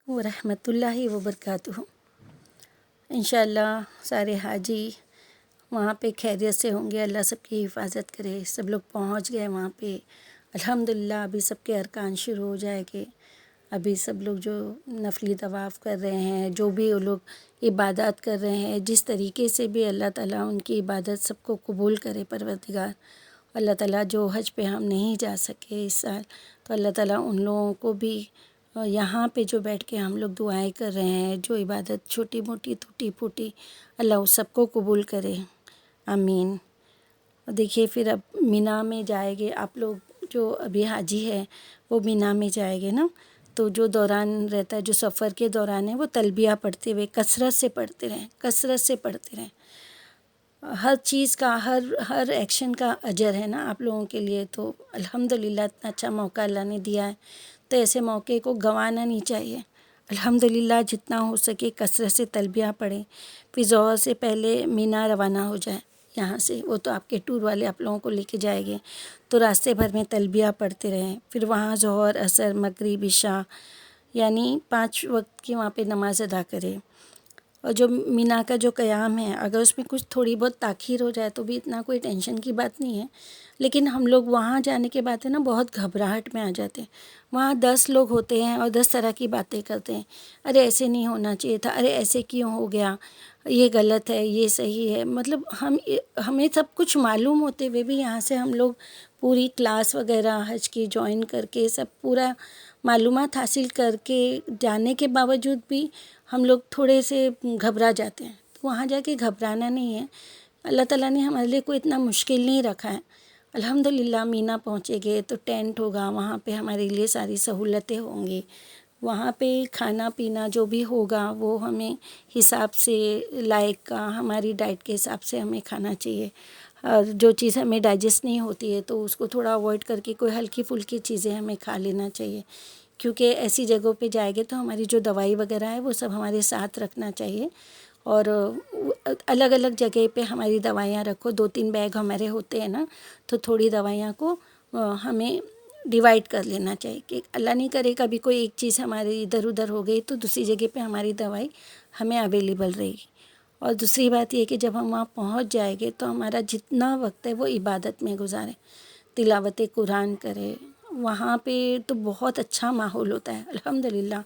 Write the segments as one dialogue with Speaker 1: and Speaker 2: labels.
Speaker 1: ورحمۃ اللہ وبرکاتہ۔ انشاءاللہ سارے حاجی وہاں پہ خیریت سے ہوں گے، اللہ سب کی حفاظت کرے۔ سب لوگ پہنچ گئے وہاں پہ الحمدللہ۔ ابھی سب کے ارکان شروع ہو جائے گے۔ ابھی سب لوگ جو نفلی طواف کر رہے ہیں، جو بھی وہ لوگ عبادات کر رہے ہیں، جس طریقے سے بھی اللہ تعالیٰ ان کی عبادت سب کو قبول کرے پروردگار۔ اللہ تعالیٰ جو حج پہ ہم نہیں جا سکے اس سال، تو اللہ تعالیٰ ان لوگوں کو بھی یہاں پہ جو بیٹھ کے ہم لوگ دعائیں کر رہے ہیں، جو عبادت چھوٹی موٹی ٹوٹی پھوٹی، اللہ اس سب کو قبول کرے، آمین۔ دیکھیے پھر اب مینا میں جائیں گے آپ لوگ، جو ابھی حاجی ہے وہ مینا میں جائیں گے نا، تو جو دوران رہتا ہے، جو سفر کے دوران ہے، وہ تلبیہ پڑھتے ہوئے کثرت سے پڑھتے رہیں، کثرت سے پڑھتے رہیں۔ ہر چیز کا، ہر ایکشن کا اجر ہے نا آپ لوگوں کے لیے، تو الحمدللہ اتنا اچھا موقع اللہ نے دیا ہے، تو ایسے موقع کو گنوانا نہیں چاہیے۔ الحمدللہ جتنا ہو سکے کثرت سے تلبیہ پڑھیں، پھر ظہر سے پہلے مینا روانہ ہو جائیں یہاں سے، وہ تو آپ کے ٹور والے آپ لوگوں کو لے کے جائیں گے، تو راستے بھر میں تلبیہ پڑھتے رہیں، پھر وہاں ظہر، عصر، مغرب، عشاء، یعنی 5 وقت کی وہاں پہ نماز ادا کرے۔ اور جو مینا کا جو قیام ہے، اگر اس میں کچھ تھوڑی بہت تاخیر ہو جائے تو بھی اتنا کوئی ٹینشن کی بات نہیں ہے، لیکن ہم لوگ وہاں جانے کے بعد ہے نا بہت گھبراہٹ میں آ جاتے ہیں۔ وہاں 10 لوگ ہوتے ہیں اور 10 طرح کی باتیں کرتے ہیں، ارے ایسے نہیں ہونا چاہیے تھا، ارے ایسے کیوں ہو گیا، یہ غلط ہے، یہ صحیح ہے۔ مطلب ہمیں سب کچھ معلوم ہوتے ہوئے بھی یہاں سے ہم لوگ پوری کلاس وغیرہ حج کی جوائن کر کے سب پورا معلومات حاصل کر کے جانے کے باوجود بھی ہم لوگ تھوڑے سے گھبرا جاتے ہیں، تو وہاں جا کے گھبرانا نہیں ہے۔ اللہ تعالیٰ نے ہمارے لیے کوئی اتنا مشکل نہیں رکھا ہے۔ الحمدللہ مینا پہنچے گے تو ٹینٹ ہوگا، وہاں پہ ہمارے لیے ساری سہولتیں ہوں گی، وہاں پہ کھانا پینا جو بھی ہوگا وہ ہمیں حساب سے لائق کا، ہماری ڈائٹ کے حساب سے ہمیں کھانا چاہیے، اور جو چیز ہمیں ڈائجسٹ نہیں ہوتی ہے تو اس کو تھوڑا اوائڈ کر کے کوئی ہلکی پھلکی چیزیں ہمیں کھا لینا چاہیے، کیونکہ ایسی جگہوں پہ جائیں گے تو ہماری جو دوائی وغیرہ ہے وہ سب ہمارے ساتھ رکھنا چاہیے، اور الگ الگ جگہ پہ ہماری دوائیاں رکھو، 2-3 بیگ ہمارے ہوتے ہیں نا، تو تھوڑی دوائیاں کو ہمیں ڈیوائڈ کر لینا چاہیے، کہ اللہ نہیں کرے کبھی کوئی ایک چیز ہماری ادھر ادھر ہو گئی تو دوسری جگہ پہ ہماری دوائی ہمیں اویلیبل رہے گی۔ اور دوسری بات یہ کہ جب ہم وہاں پہنچ جائیں گے تو ہمارا جتنا وقت ہے وہ عبادت میں گزاریں، تلاوت قرآن کرے، وہاں پہ تو بہت اچھا ماحول ہوتا ہے الحمدللہ،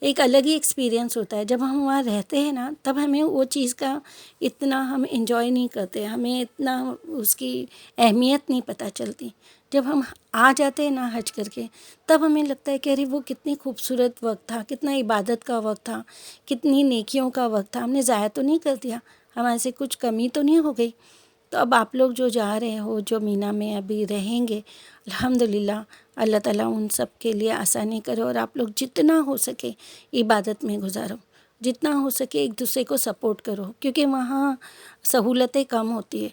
Speaker 1: ایک الگ ہی ایکسپیرینس ہوتا ہے۔ جب ہم وہاں رہتے ہیں نا تب ہمیں وہ چیز کا اتنا ہم انجوائے نہیں کرتے، ہمیں اتنا اس کی اہمیت نہیں پتہ چلتی۔ جب ہم آ جاتے ہیں نا حج کر کے، تب ہمیں لگتا ہے کہ ارے وہ کتنی خوبصورت وقت تھا، کتنا عبادت کا وقت تھا، کتنی نیکیوں کا وقت تھا، ہم نے ضائع تو نہیں کر دیا، ہمارے سے کچھ کمی تو نہیں ہو گئی۔ تو اب آپ لوگ جو جا رہے ہو، جو مینا میں ابھی رہیں گے، الحمدللہ اللہ تعالیٰ ان سب کے لیے آسانی کرے، اور آپ لوگ جتنا ہو سکے عبادت میں گزارو، جتنا ہو سکے ایک دوسرے کو سپورٹ کرو، کیونکہ وہاں سہولتیں کم ہوتی ہے،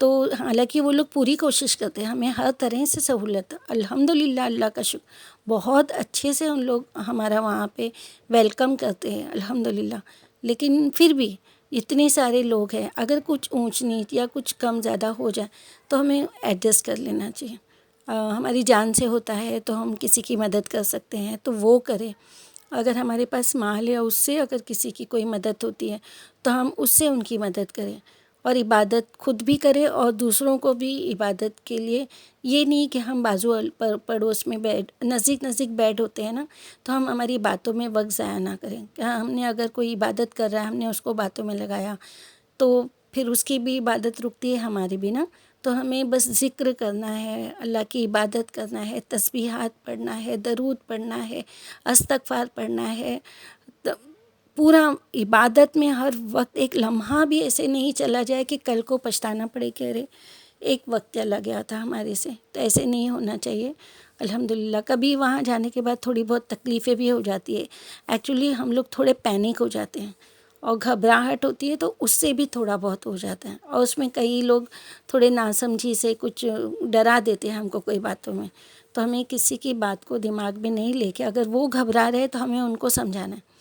Speaker 1: تو حالانکہ وہ لوگ پوری کوشش کرتے ہیں ہمیں ہر طرح سے سہولت، الحمدللہ اللہ کا شکر، بہت اچھے سے ان لوگ ہمارا وہاں پہ ویلکم کرتے ہیں الحمدللہ۔ لیکن پھر بھی اتنے سارے لوگ ہیں، اگر کچھ اونچ نیچ یا کچھ کم زیادہ ہو جائے تو ہمیں ایڈجسٹ کر لینا چاہیے، ہماری جان سے ہوتا ہے تو ہم کسی کی مدد کر سکتے ہیں تو وہ کریں، اگر ہمارے پاس مال ہے اس سے اگر کسی کی کوئی مدد ہوتی ہے تو ہم اس سے ان کی مدد کریں، اور عبادت خود بھی کریں اور دوسروں کو بھی عبادت کے لیے، یہ نہیں کہ ہم بازو پڑوس میں نزدیک بیڈ ہوتے ہیں نا، تو ہم ہماری باتوں میں وقت ضائع نہ کریں، کہ ہم نے اگر کوئی عبادت کر رہا ہے ہم نے اس کو باتوں میں لگایا تو پھر اس کی بھی عبادت رکتی ہے، ہماری بھی نا، تو ہمیں بس ذکر کرنا ہے، اللہ کی عبادت کرنا ہے، تسبیحات پڑھنا ہے، درود پڑھنا ہے، استغفار پڑھنا ہے، پورا عبادت میں ہر وقت ایک لمحہ بھی ایسے نہیں چلا جائے کہ کل کو پچھتانا پڑے کہ ارے ایک وقت چلا گیا تھا ہمارے سے، تو ایسے نہیں ہونا چاہیے الحمدللہ۔ کبھی وہاں جانے کے بعد تھوڑی بہت تکلیفیں بھی ہو جاتی ہے، ایکچولی ہم لوگ تھوڑے پینک ہو جاتے ہیں اور گھبراہٹ ہوتی ہے، تو اس سے بھی تھوڑا بہت ہو جاتا ہے، اور اس میں کئی لوگ تھوڑے ناسمجھی سے کچھ ڈرا دیتے ہیں ہم کو کوئی باتوں میں، تو ہمیں کسی کی بات کو دماغ میں نہیں لے کے، اگر وہ گھبرا رہے تو ہمیں ان کو سمجھانا ہے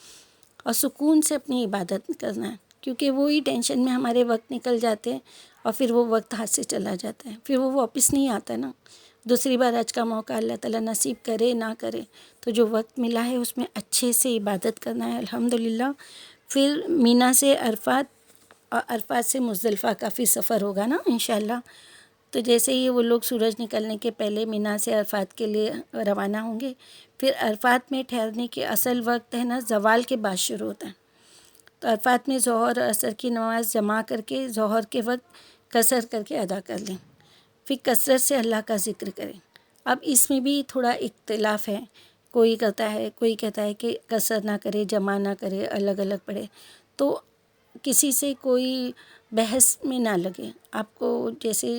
Speaker 1: اور سکون سے اپنی عبادت کرنا ہے، کیونکہ وہی ٹینشن میں ہمارے وقت نکل جاتے ہیں اور پھر وہ وقت ہاتھ سے چلا جاتا ہے، پھر وہ واپس نہیں آتا نا، دوسری بار حج کا موقع اللہ تعالیٰ نصیب کرے نہ کرے تو جو وقت ملا ہے اس میں اچھے سے عبادت کرنا ہے الحمدللہ. پھر مینا سے عرفات اور عرفات سے مزدلفہ کافی سفر ہوگا نا انشاءاللہ. تو جیسے ہی وہ لوگ سورج نکلنے کے پہلے مینا سے عرفات کے لیے روانہ ہوں گے. پھر عرفات میں ٹھہرنے کے اصل وقت ہے نا زوال کے بعد شروع ہوتا ہے. تو عرفات میں ظہر اور عصر کی نماز جمع کر کے ظہر کے وقت قصر کر کے ادا کر لیں. پھر کثرت سے اللہ کا ذکر کریں. اب اس میں بھی تھوڑا اختلاف ہے، کوئی کہتا ہے کہ قصر نہ کرے، جمع نہ کرے، الگ الگ پڑھے. تو کسی سے کوئی بحث میں نہ لگے، آپ کو جیسے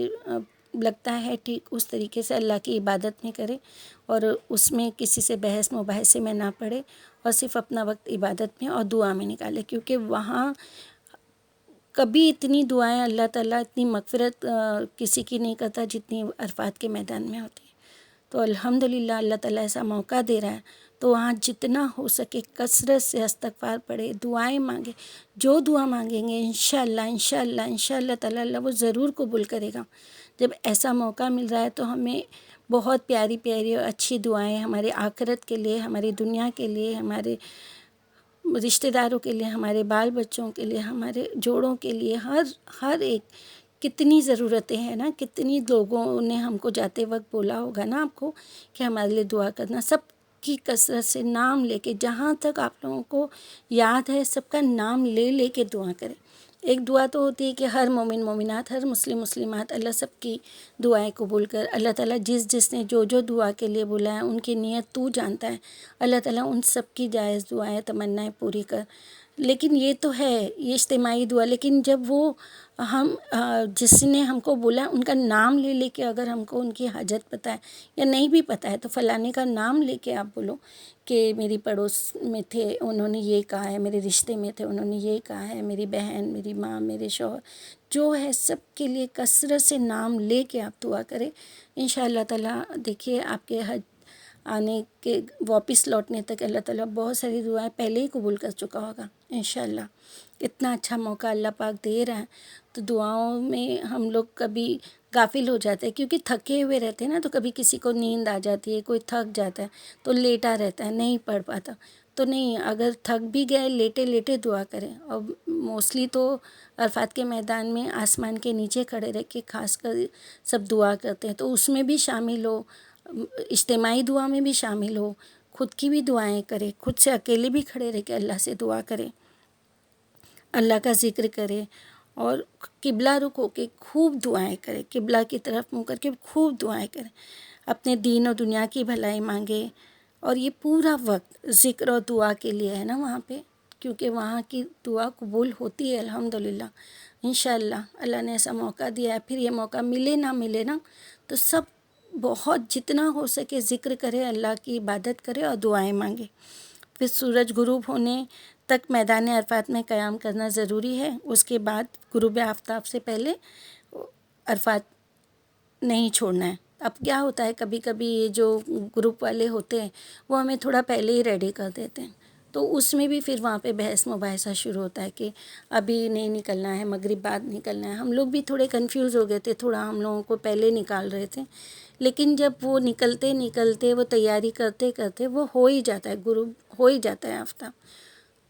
Speaker 1: لگتا ہے ٹھیک اس طریقے سے اللہ کی عبادت میں کرے اور اس میں کسی سے بحث مباحثے میں نہ پڑے اور صرف اپنا وقت عبادت میں اور دعا میں نکالے. کیونکہ وہاں کبھی اتنی دعائیں اللہ تعالیٰ اتنی مغفرت کسی کی نہیں کرتا جتنی عرفات کے میدان میں ہوتی ہے. تو الحمدللہ اللہ تعالیٰ ایسا موقع دے رہا ہے تو وہاں جتنا ہو سکے کثرت سے استغفار پڑھے، دعائیں مانگے. جو دعا مانگیں گے انشاءاللہ تعالیٰ اللہ وہ ضرور قبول کرے گا. جب ایسا موقع مل رہا ہے تو ہمیں بہت پیاری پیاری اور اچھی دعائیں ہمارے آخرت کے لیے، ہماری دنیا کے لیے، ہمارے رشتہ داروں کے لیے، ہمارے بال بچوں کے لیے، ہمارے جوڑوں کے لیے، ہر ایک کتنی ضرورتیں ہیں نا. کتنی لوگوں نے ہم کو جاتے وقت بولا ہوگا نا آپ کو کہ ہمارے لیے دعا کرنا. سب کی کثرت سے نام لے کے جہاں تک آپ لوگوں کو یاد ہے سب کا نام لے لے کے دعا کریں. ایک دعا تو ہوتی ہے کہ ہر مومن مومنات، ہر مسلم مسلمات اللہ سب کی دعائیں قبول کر. اللہ تعالیٰ جس نے جو دعا کے لیے بولا ہے ان کی نیت تو جانتا ہے. اللہ تعالیٰ ان سب کی جائز دعائیں تمنائیں پوری کر. لیکن یہ تو ہے یہ اجتماعی دعا، لیکن جب وہ ہم جس نے ہم کو بولا ان کا نام لے لے کے اگر ہم کو ان کی حاجت پتہ ہے یا نہیں بھی پتہ ہے تو فلانے کا نام لے کے آپ بولو کہ میری پڑوس میں تھے انہوں نے یہ کہا ہے، میرے رشتے میں تھے انہوں نے یہ کہا ہے، میری بہن، میری ماں، میرے شوہر، جو ہے سب کے لیے کثرت سے نام لے کے آپ دعا کریں. انشاءاللہ تعالیٰ دیکھیے آپ کے حج آنے کے واپس لوٹنے تک اللہ تعالیٰ بہت ساری دعائیں پہلے ہی قبول کر چکا ہوگا انشاءاللہ. اتنا اچھا موقع اللہ پاک دے رہا ہے تو دعاؤں میں ہم لوگ کبھی غافل ہو جاتے ہیں کیونکہ تھکے ہوئے رہتے ہیں نا. تو کبھی کسی کو نیند آ جاتی ہے، کوئی تھک جاتا ہے تو لیٹا رہتا ہے، نہیں پڑھ پاتا. تو نہیں، اگر تھک بھی گئے لیٹے لیٹے دعا کریں. اور موسٹلی تو عرفات کے میدان میں آسمان کے نیچے کھڑے رہ کے خاص کر سب دعا کرتے ہیں تو اس میں بھی شامل ہو، اجتماعی دعا میں بھی شامل ہو، خود کی بھی دعائیں کرے، خود سے اکیلے بھی کھڑے رہ کے اللہ سے دعا کرے، اللہ کا ذکر کرے اور قبلہ رخ ہو کے خوب دعائیں کرے، قبلہ کی طرف منہ کر کے خوب دعائیں کرے، اپنے دین اور دنیا کی بھلائی مانگے. اور یہ پورا وقت ذکر اور دعا کے لیے ہے نا وہاں پہ، کیونکہ وہاں کی دعا قبول ہوتی ہے الحمدللہ انشاءاللہ. اللہ نے ایسا موقع دیا ہے، پھر یہ موقع ملے نہ ملے نا تو سب بہت جتنا ہو سکے ذکر کرے، اللہ کی عبادت کرے اور دعائیں مانگے. پھر سورج غروب ہونے تک میدان عرفات میں قیام کرنا ضروری ہے. اس کے بعد غروب آفتاب سے پہلے عرفات نہیں چھوڑنا ہے. اب کیا ہوتا ہے کبھی کبھی یہ جو گروپ والے ہوتے ہیں وہ ہمیں تھوڑا پہلے ہی ریڈی کر دیتے ہیں تو اس میں بھی پھر وہاں پہ بحث مباحثہ شروع ہوتا ہے کہ ابھی نہیں نکلنا ہے، مغرب بعد نکلنا ہے. ہم لوگ بھی تھوڑے کنفیوز ہو گئے تھے، تھوڑا ہم لوگوں کو پہلے نکال رہے تھے، لیکن جب وہ نکلتے وہ تیاری کرتے وہ ہو ہی جاتا ہے، غروب ہو ہی جاتا ہے آفتاب.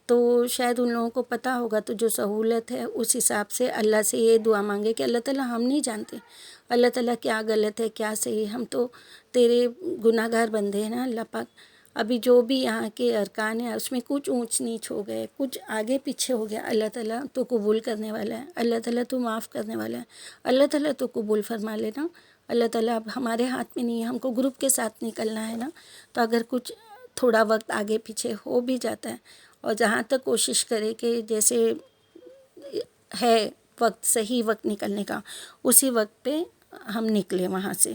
Speaker 1: تو شاید ان لوگوں کو پتہ ہوگا تو جو سہولت ہے اس حساب سے اللہ سے یہ دعا مانگے کہ اللہ تعالیٰ ہم نہیں جانتے اللہ تعالیٰ کیا غلط ہے کیا صحیح، ہم تو تیرے گناہ گار بندے ہیں نا اللہ پاک. ابھی جو بھی یہاں کے ارکان ہیں اس میں کچھ اونچ نیچ ہو گئے، کچھ آگے پیچھے ہو گیا، اللہ تعالیٰ تو قبول کرنے والا ہے، اللہ تعالیٰ تو معاف کرنے والا ہے، اللہ تعالیٰ تو قبول فرما لینا. اللہ تعالیٰ اب ہمارے ہاتھ میں نہیں ہے، ہم کو گروپ کے ساتھ نکلنا ہے نا. تو اگر کچھ تھوڑا وقت آگے پیچھے ہو بھی جاتا ہے اور جہاں تک کوشش کرے کہ جیسے ہے وقت، صحیح وقت نکلنے کا، اسی وقت پہ ہم نکلیں وہاں سے.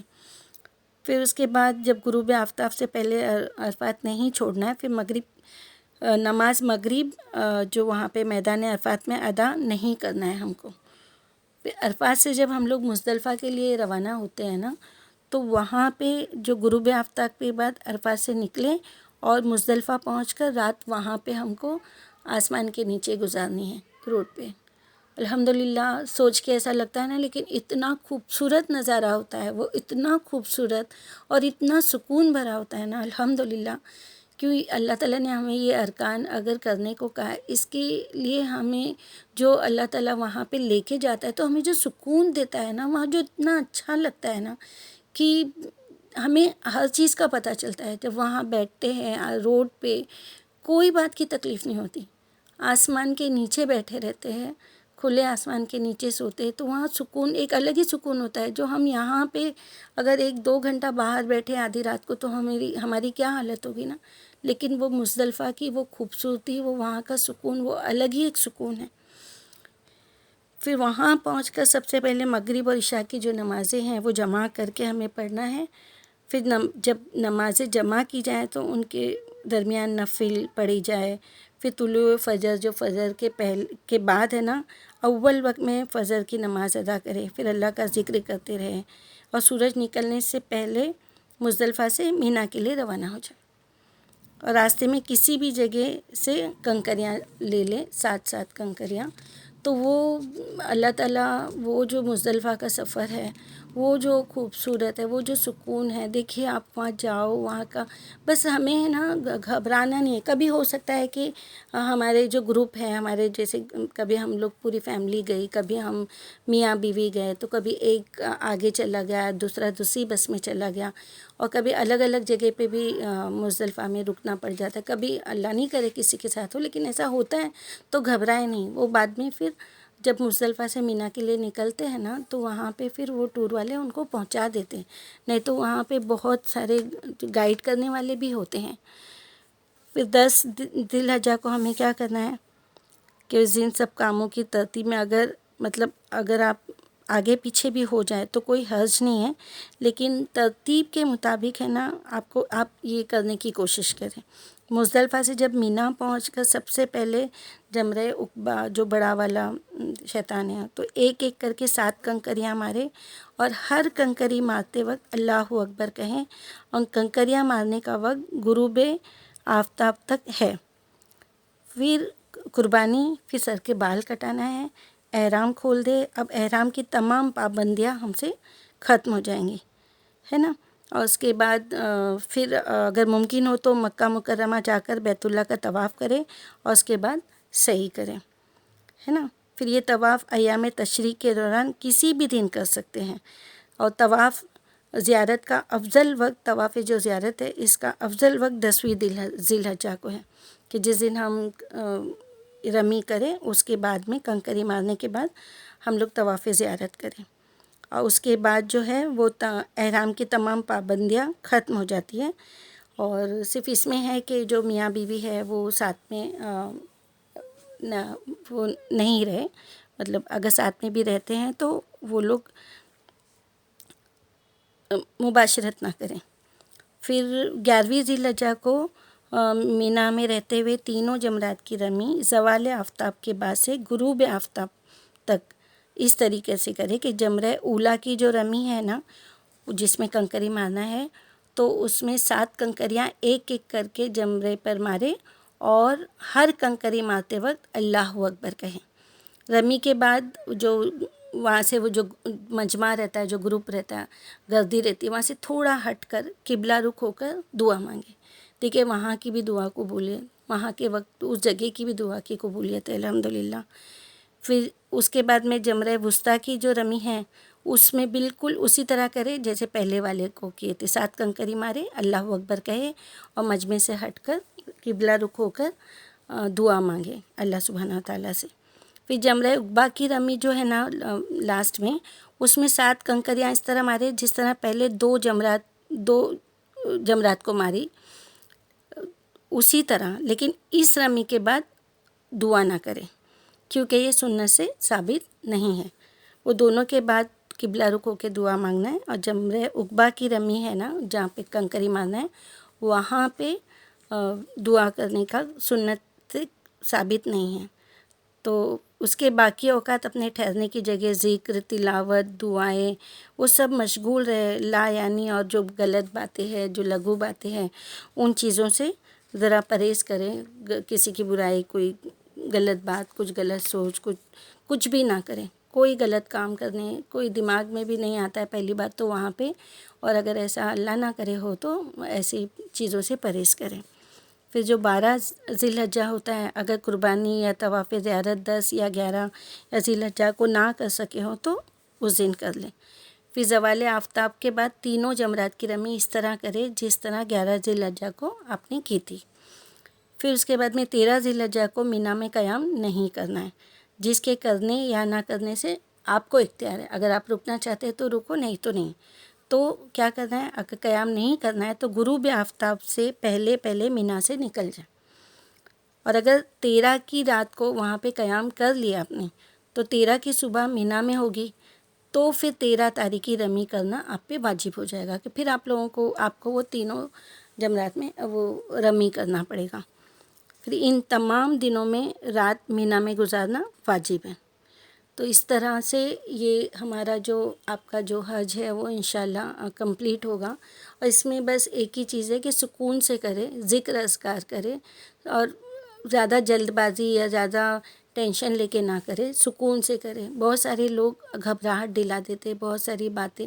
Speaker 1: پھر اس کے بعد جب غروب آفتاب سے پہلے عرفات نہیں چھوڑنا ہے، پھر نماز مغرب جو وہاں پہ میدان عرفات میں ادا نہیں کرنا ہے ہم کو. پھر عرفات سے جب ہم لوگ مزدلفہ کے لیے روانہ ہوتے ہیں نا تو وہاں پہ جو غروب آفتاب کے بعد عرفات سے نکلیں اور مزدلفہ پہنچ کر رات وہاں پہ ہم کو آسمان کے نیچے گزارنی ہے روڈ پہ. الحمدللہ سوچ کے ایسا لگتا ہے نا، لیکن اتنا خوبصورت نظارہ ہوتا ہے وہ، اتنا خوبصورت اور اتنا سکون بھرا ہوتا ہے نا الحمدللہ. کیوں اللہ تعالیٰ نے ہمیں یہ ارکان اگر کرنے کو کہا ہے، اس کے لیے ہمیں جو اللہ تعالیٰ وہاں پہ لے کے جاتا ہے تو ہمیں جو سکون دیتا ہے نا، وہاں جو اتنا اچھا لگتا ہے نا کہ ہمیں ہر چیز کا پتہ چلتا ہے. جب وہاں بیٹھتے ہیں روڈ پہ، کوئی بات کی تکلیف نہیں ہوتی، آسمان کے نیچے بیٹھے رہتے ہیں، کھلے آسمان کے نیچے سوتے ہیں، تو وہاں سکون ایک الگ ہی سکون ہوتا ہے. جو ہم یہاں پہ اگر 1-2 گھنٹہ باہر بیٹھے آدھی رات کو تو ہماری کیا حالت ہوگی نا، لیکن وہ مزدلفہ کی وہ خوبصورتی، وہ وہاں کا سکون، وہ الگ ہی ایک سکون ہے. پھر وہاں پہنچ کر سب سے پہلے مغرب اور عشاء کی جو نمازیں ہیں وہ جمع کر کے ہمیں پڑھنا ہے. پھر جب نمازیں جمع کی جائیں تو ان کے درمیان نفل پڑھی جائے. پھر طلوع فجر، جو فجر کے بعد ہے نا، اول وقت میں فجر کی نماز ادا کرے، پھر اللہ کا ذکر کرتے رہیں اور سورج نکلنے سے پہلے مزدلفہ سے مینا کے لیے روانہ ہو جائے. اور راستے میں کسی بھی جگہ سے کنکریاں لے لیں، 7 کنکریاں. تو وہ اللہ تعالیٰ، وہ جو مزدلفہ کا سفر ہے، وہ جو خوبصورت ہے، وہ جو سکون ہے، دیکھیے آپ وہاں جاؤ، وہاں کا بس ہمیں ہے نا گھبرانا نہیں ہے. کبھی ہو سکتا ہے کہ ہمارے جو گروپ ہے، ہمارے جیسے کبھی ہم لوگ پوری فیملی گئی، کبھی ہم میاں بیوی گئے، تو کبھی ایک آگے چلا گیا، دوسرا دوسری بس میں چلا گیا، اور کبھی الگ الگ جگہ پہ بھی مزدلفہ میں رکنا پڑ جاتا ہے. کبھی اللہ نہیں کرے کسی کے ساتھ ہو، لیکن ایسا ہوتا ہے تو گھبرائے نہیں. وہ بعد میں پھر جب مزدلفہ سے مینا کے لیے نکلتے ہیں نا، تو وہاں پہ پھر وہ ٹور والے ان کو پہنچا دیتے ہیں. نہیں تو وہاں پہ بہت سارے گائیڈ کرنے والے بھی ہوتے ہیں. پھر 10 ذی الحجہ کو ہمیں کیا کرنا ہے کہ ان سب کاموں کی ترتیب میں اگر آپ آگے پیچھے بھی ہو جائے تو کوئی حرج نہیں ہے، لیکن ترتیب کے مطابق ہے نا آپ یہ کرنے کی کوشش کریں. مزدلفہ سے جب مینا پہنچ کر سب سے پہلے جمرہ عقبہ، جو بڑا والا شیطان ہے، تو ایک ایک کر کے 7 کنکریاں مارے، اور ہر کنکری مارتے وقت اللہ اکبر کہیں. اور کنکریاں مارنے کا وقت غروب آفتاب تک ہے. پھر قربانی، پھر سر کے بال کٹانا ہے، احرام کھول دے. اب احرام کی تمام پابندیاں ہم سے ختم ہو جائیں گی، ہے نا. اور اس کے بعد پھر اگر ممکن ہو تو مکہ مکرمہ جا کر بیت اللہ کا طواف کرے، اور اس کے بعد سعی کریں، ہے نا. پھر یہ طواف ایام تشریق کے دوران کسی بھی دن کر سکتے ہیں. اور طواف زیارت کا افضل وقت، طواف جو زیارت ہے اس کا افضل وقت 10ویں ذی الحجہ کو ہے، کہ جس دن ہم رمی کریں، اس کے بعد میں کنکری مارنے کے بعد ہم لوگ طواف زیارت کریں. اور اس کے بعد جو ہے وہ احرام کی تمام پابندیاں ختم ہو جاتی ہیں. اور صرف اس میں ہے کہ جو میاں بیوی ہے وہ ساتھ میں وہ نہیں رہے، اگر ساتھ میں بھی رہتے ہیں تو وہ لوگ مباشرت نہ کریں. پھر 11ویں ذی الحجہ کو مینا میں رہتے ہوئے تینوں جمرات کی رمی زوال آفتاب کے بعد سے غروب آفتاب تک اس طریقے سے کرے کہ جمرہ اولا کی جو رمی ہے نا، جس میں کنکری مارنا ہے، تو اس میں 7 کنکریاں ایک ایک کر کے جمرے پر مارے، اور ہر کنکری مارتے وقت اللہ اکبر کہیں. رمی کے بعد جو وہاں سے وہ جو مجمع رہتا ہے، جو گروپ رہتا ہے، گردی رہتی ہے، وہاں سے تھوڑا ہٹ کر قبلہ رخ ہو کر دعا مانگے. دیکھیے وہاں کی بھی دعا قبولیت، وہاں کے وقت اس جگہ کی بھی دعا کی قبولیت ہے الحمدللہ. پھر اس کے بعد میں جمرہ وسطیٰ کی جو رمی ہے اس میں بالکل اسی طرح کرے جیسے پہلے والے کو کیے تھے. 7 کنکری مارے، اللہ اکبر کہے، اور مجمع سے ہٹ کر قبلہ رخ ہو کر دعا مانگے اللہ سبحانہ و تعالیٰ سے. پھر جمرہ عقبہ کی رمی جو ہے نا لاسٹ میں، اس میں 7 کنکریاں اس طرح مارے جس طرح پہلے 2 جمرات کو ماری، اسی طرح، لیکن اس رمی کے بعد دعا نہ کرے کیونکہ یہ سنت سے ثابت نہیں ہے. وہ دونوں کے بعد قبلہ رخ ہو کے دعا مانگنا ہے. اور جمرہ عقبہ کی رمی ہے نا جہاں پہ کنکری مارنا ہے، وہاں پہ دعا کرنے کا سنت سے ثابت نہیں ہے. تو اس کے باقی اوقات اپنے ٹھہرنے کی جگہ ذکر، تلاوت، دعائیں، وہ سب مشغول رہے. لا یعنی اور جو غلط باتیں ہیں، جو لغو باتیں ہیں، ان چیزوں سے ذرا پرہیز کریں. کسی کی برائی، کوئی غلط بات، کچھ غلط سوچ، کچھ بھی نہ کریں، کوئی غلط کام کرنے کوئی دماغ میں بھی نہیں آتا ہے پہلی بات تو وہاں پہ، اور اگر ایسا اللہ نہ کرے ہو تو ایسی چیزوں سے پرہیز کریں۔ پھر جو 12 ذی الحجہ ہوتا ہے، اگر قربانی یا طواف زیارت 10 یا 11 یا ذی الحجہ کو نہ کر سکے ہوں تو اس دن کر لیں۔ پھر زوال آفتاب کے بعد تینوں جمرات کی رمی اس طرح کرے جس طرح 11 ذی الحجہ کو آپ نے کی تھی۔ پھر اس کے بعد میں 13 ذی الحجہ کو مینا میں قیام نہیں کرنا ہے، جس کے کرنے یا نہ کرنے سے آپ کو اختیار ہے، اگر آپ رکنا چاہتے ہیں تو رکو، نہیں تو نہیں۔ تو کیا کرنا ہے، اگر قیام نہیں کرنا ہے تو غروب آفتاب سے پہلے مینا سے نکل جائیں، اور اگر 13 کی رات کو وہاں پہ قیام کر لیا آپ نے تو 13 کی صبح مینا میں ہوگی، تو پھر 13 تاریخ کی رمی کرنا آپ پہ واجب ہو جائے گا کہ پھر آپ کو وہ تینوں جمرات میں وہ رمی کرنا پڑے گا۔ پھر ان تمام دنوں میں رات مینا میں گزارنا واجب ہے۔ تو اس طرح سے یہ ہمارا جو آپ کا جو حج ہے وہ انشاءاللہ کمپلیٹ ہوگا، اور اس میں بس ایک ہی چیز ہے کہ سکون سے کرے، ذکر اذکار کرے، اور زیادہ جلد بازی یا زیادہ ٹینشن لے کے نہ کرے، سکون سے کرے۔ بہت سارے لوگ گھبراہٹ دلا دیتے، بہت ساری باتیں،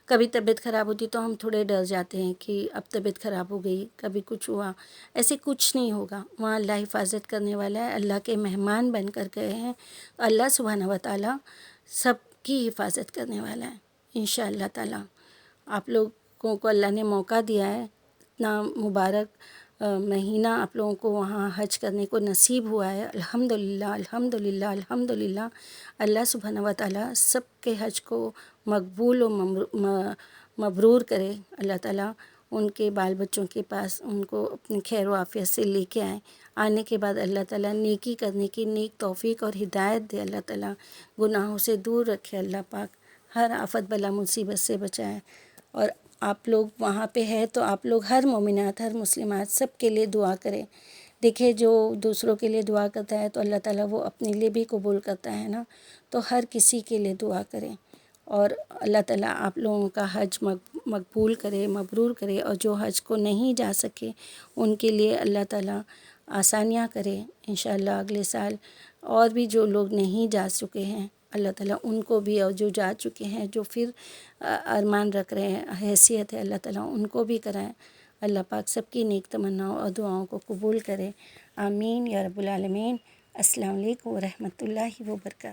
Speaker 1: کبھی طبیعت خراب ہوتی تو ہم تھوڑے ڈر جاتے ہیں کہ اب طبیعت خراب ہو گئی، کبھی کچھ ہوا، ایسے کچھ نہیں ہوگا، وہاں اللہ حفاظت کرنے والا ہے، اللہ کے مہمان بن کر گئے ہیں، اللہ سبحانہ و تعالیٰ سب کی حفاظت کرنے والا ہے انشاءاللہ تعالیٰ۔ آپ لوگوں کو اللہ نے موقع دیا ہے، اتنا مبارک مہینہ آپ لوگوں کو وہاں حج کرنے کو نصیب ہوا ہے، الحمدللہ الحمدللہ الحمدللہ۔ اللہ سبحانہ و تعالیٰ سب کے حج کو مقبول و مبرور کرے، اللہ تعالیٰ ان کے بال بچوں کے پاس ان کو اپنی خیر و عافیت سے لے کے آئیں، آنے کے بعد اللہ تعالیٰ نیکی کرنے کی نیک توفیق اور ہدایت دے، اللہ تعالیٰ گناہوں سے دور رکھے، اللہ پاک ہر آفت بلا مصیبت سے بچائے۔ اور آپ لوگ وہاں پہ ہے تو آپ لوگ ہر مومنات، ہر مسلمات سب کے لیے دعا کریں۔ دیکھیں جو دوسروں کے لیے دعا کرتا ہے تو اللہ تعالیٰ وہ اپنے لیے بھی قبول کرتا ہے نا، تو ہر کسی کے لیے دعا کریں، اور اللہ تعالیٰ آپ لوگوں کا حج مقبول کرے، مبرور کرے، اور جو حج کو نہیں جا سکے ان کے لیے اللہ تعالیٰ آسانیاں کرے انشاءاللہ اگلے سال۔ اور بھی جو لوگ نہیں جا چکے ہیں اللہ تعالیٰ ان کو بھی، اور جو جا چکے ہیں جو پھر ارمان رکھ رہے ہیں، حیثیت ہے، اللہ تعالیٰ ان کو بھی کرائیں۔ اللہ پاک سب کی نیک تمناؤں اور دعاؤں کو قبول کرے، آمین یا رب العالمین۔ السلام علیکم ورحمۃ اللہ وبرکاتہ۔